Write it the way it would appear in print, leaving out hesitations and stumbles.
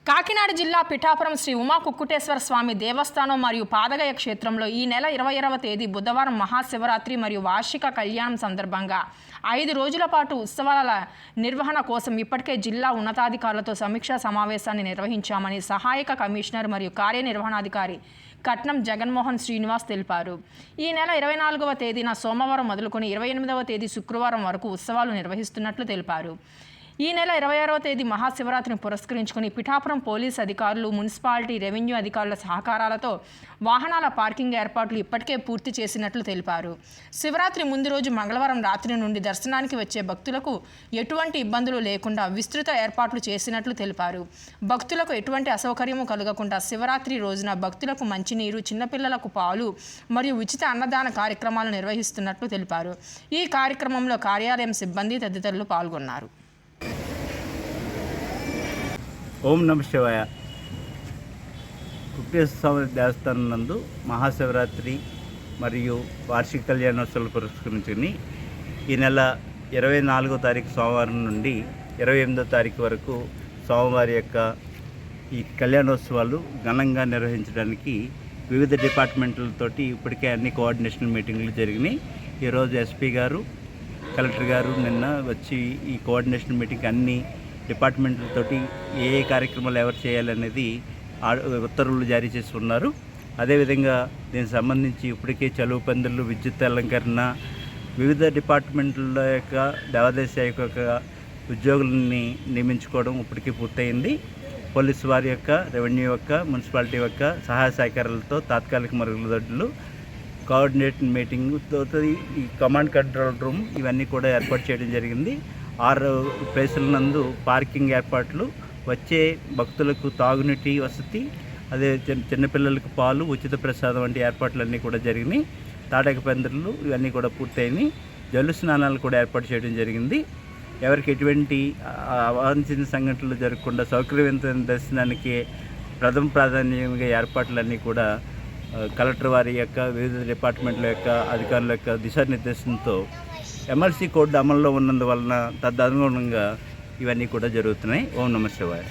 కాకినాడ జిల్లా పిఠాపురం శ్రీ ఉమా కుక్కుటేశ్వర స్వామి దేవస్థానం మరియు పాదగయ క్షేత్రంలో ఈ నెల 21వ తేదీ బుధవారం మహాశివరాత్రి మరియు వార్షిక కళ్యాణం సందర్భంగా 5 రోజుల పాటు ఉత్సవాల నిర్వహణ కోసం ఇప్పటికే జిల్లా ఉన్నతాధికారులతో సమీక్షా సమావేశాన్ని నిర్వహించామని సహాయక కమిషనర్ మరియు కార్యనిర్వహణాధికారి కట్నం జగన్మోహన్ శ్రీనివాస్ తెలిపారు. ఈ నెల 24వ తేదీన సోమవారం మొదలుకొని 28వ తేదీ శుక్రవారం వరకు ఉత్సవాలు నిర్వహిస్తున్నట్లు తెలిపారు. ఈ నెల 26వ తేదీ మహాశివరాత్రిని పురస్కరించుకుని పిఠాపురం పోలీస్ అధికారులు, మున్సిపాలిటీ, రెవెన్యూ అధికారుల సహకారాలతో వాహనాల పార్కింగ్ ఏర్పాట్లు ఇప్పటికే పూర్తి చేసినట్లు తెలిపారు. శివరాత్రి ముందు రోజు మంగళవారం రాత్రి నుండి దర్శనానికి వచ్చే భక్తులకు ఎటువంటి ఇబ్బందులు లేకుండా విస్తృత ఏర్పాట్లు చేసినట్లు తెలిపారు. భక్తులకు ఎటువంటి అసౌకర్యము కలగకుండా శివరాత్రి రోజున భక్తులకు మంచినీరు, చిన్నపిల్లలకు పాలు మరియు ఉచిత అన్నదాన కార్యక్రమాలు నిర్వహిస్తున్నట్లు తెలిపారు. ఈ కార్యక్రమంలో కార్యాలయం సిబ్బంది తదితరులు పాల్గొన్నారు. ఓం నమ శివాయ. కుక్కేశ్వర స్వామి దేవస్థానం నందు మహాశివరాత్రి మరియు వార్షిక కళ్యాణోత్సవాలు పురస్కరించుకుని ఈ నెల 24వ తారీఖు సోమవారం నుండి 28వ తారీఖు వరకు స్వామివారి యొక్క ఈ కళ్యాణోత్సవాలు ఘనంగా నిర్వహించడానికి వివిధ డిపార్ట్మెంట్లతోటి ఇప్పటికే అన్ని కోఆర్డినేషన్ మీటింగ్లు జరిగినాయి. ఈరోజు ఎస్పీ గారు, కలెక్టర్ గారు నిన్న వచ్చి ఈ కోఆర్డినేషన్ మీటింగ్ అన్ని డిపార్ట్మెంట్లతోటి ఏ కార్యక్రమాలు ఎవరు చేయాలనేది ఉత్తర్వులు జారీ చేసి ఉన్నారు. అదేవిధంగా దీనికి సంబంధించి ఇప్పటికే చలువు పందిళ్ళు, విద్యుత్ అలంకరణ, వివిధ డిపార్ట్మెంట్ల యొక్క దేవాదాయ శాఖ యొక్క ఉద్యోగులని నియమించుకోవడం ఇప్పటికీ పూర్తయింది. పోలీసు వారి యొక్క, రెవెన్యూ యొక్క, మున్సిపాలిటీ యొక్క సహాయ సహకారాలతో తాత్కాలిక మరుగుదొడ్లు, కోఆర్డినేషన్ మీటింగ్, ఈ కమాండ్ కంట్రోల్ రూమ్ ఇవన్నీ కూడా ఏర్పాటు చేయడం జరిగింది. 6 ప్లేసుల నందు పార్కింగ్ ఏర్పాట్లు, వచ్చే భక్తులకు తాగునీటి వసతి, అదే చిన్నపిల్లలకు పాలు, ఉచిత ప్రసాదం వంటి ఏర్పాట్లన్నీ కూడా జరిగినాయి. తాటక పందిర్లు ఇవన్నీ కూడా పూర్తయినాయి. జల్లు స్నానాలు కూడా ఏర్పాటు చేయడం జరిగింది. ఎవరికి ఎటువంటి అవాంఛనీయ సంఘటనలు జరగకుండా సౌకర్యవంతమైన దర్శనానికి ప్రథమ ప్రాధాన్యంగా ఏర్పాట్లన్నీ కూడా కలెక్టర్ వారి యొక్క, వివిధ డిపార్ట్మెంట్ల యొక్క అధికారుల యొక్క దిశానిర్దేశంతో ఎమ్మెల్సీ కోడ్ అమల్లో ఉన్నందువలన తదనుగుణంగా ఇవన్నీ కూడా జరుగుతున్నాయి. ఓం నమ శివాయ.